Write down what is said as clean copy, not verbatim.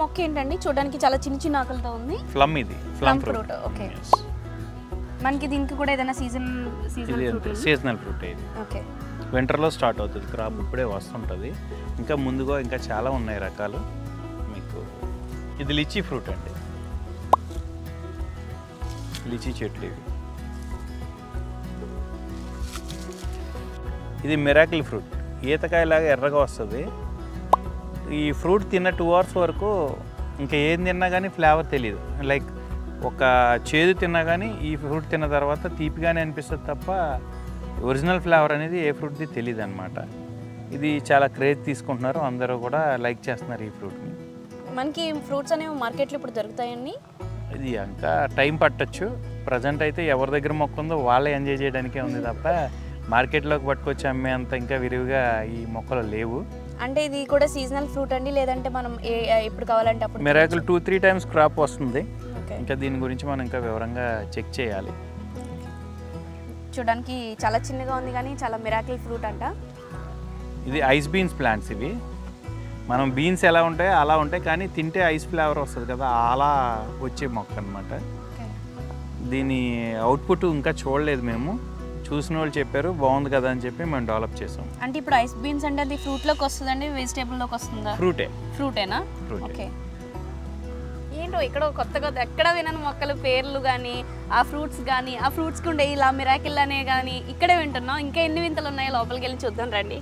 మొక్క ఏంటండి చూడడానికి చాలా చిన్న చిన్న ఆకులతో ఉంది? ప్లమ్ ఇది, ప్లమ్ ఫ్రూట్. ఓకే. మనకి దీనికి కూడా ఏదైనా సీజనల్ ఫ్రూట్ ఇది. ఓకే. వింటర్లో స్టార్ట్ అవుతుంది క్రాప్, ఇప్పుడే వస్తుంటుంది. ఇంకా ముందుగా ఇంకా చాలా ఉన్నాయి రకాలు మీకు. ఇది లిచీ ఫ్రూట్ అండి, లిచీ చెట్లు ఇవి. ఇది మిరాకిల్ ఫ్రూట్, ఈతకాయలాగా ఎర్రగా వస్తుంది. ఈ ఫ్రూట్ తిన్న 2 hours వరకు ఇంకా ఏం తిన్నా కానీ ఫ్లేవర్ తెలియదు. లైక్ ఒక చేదు తిన్నా కానీ ఈ ఫ్రూట్ తిన్న తర్వాత తీపిగానే అనిపిస్తుంది తప్ప ఒరిజినల్ ఫ్లేవర్ అనేది ఏ ఫ్రూట్ది తెలియదు అనమాట. ఇది చాలా క్రేజ్ తీసుకుంటున్నారు, అందరూ కూడా లైక్ చేస్తున్నారు ఈ ఫ్రూట్ని. మనకి ఫ్రూట్స్ అనేవి మార్కెట్లో ఇప్పుడు దొరుకుతాయండి? ఇది ఇంకా టైం పట్టచ్చు. ప్రజెంట్ అయితే ఎవరి దగ్గర మొక్క ఉందో వాళ్ళే ఎంజాయ్ చేయడానికే ఉంది తప్ప మార్కెట్లోకి పట్టుకొచ్చి అమ్మే అంత ఇంకా విరివిగా ఈ మొక్కలు లేవు. అంటే ఇది కూడా సీజనల్ ఫ్రూట్ అండి, లేదంటే మనం ఎప్పుడు కావాలంటే అప్పుడు? మిరాకిల్ 2-3 times క్రాప్ వస్తుంది. ఇంకా దీని గురించి మనం ఇంకా వివరంగా చెక్ చేయాలి. చూడడానికి చాలా చిన్నగా ఉంది కానీ చాలా మిరాకిల్ ఫ్రూట్ అంట. ఇది ఐస్ బీన్స్ ప్లాంట్స్. ఇవి మనం బీన్స్ ఎలా ఉంటాయో అలా ఉంటాయి, కానీ తింటే ఐస్ ఫ్లేవర్ వస్తుంది కదా, అలా వచ్చే మొక్క అనమాట. దీని అవుట్పుట్ ఇంకా చూడలేదు మేము, చూసిన వాళ్ళు చెప్పారు బాగుంది కదా అని చెప్పి మేము డెవలప్ చేసాం. అంటే ఇప్పుడు ఐస్ బీన్స్ అంటే అది ఫ్రూట్లోకి వస్తుందండి, వెజిటేబుల్లోకి వస్తుందా? ఫ్రూటేనా? ఓకే. ఏంటో ఇక్కడ కొత్తగా ఎక్కడ వినను మొక్కలు పేర్లు కానీ ఆ ఫ్రూట్స్ కానీ ఆ ఫ్రూట్స్కి ఉండే ఇలా మిరాకిల్ అనే కానీ ఇక్కడే వింటున్నాం. ఇంకా ఎన్ని వింతలు ఉన్నాయో లోపలికి వెళ్ళి చూద్దాం రండి.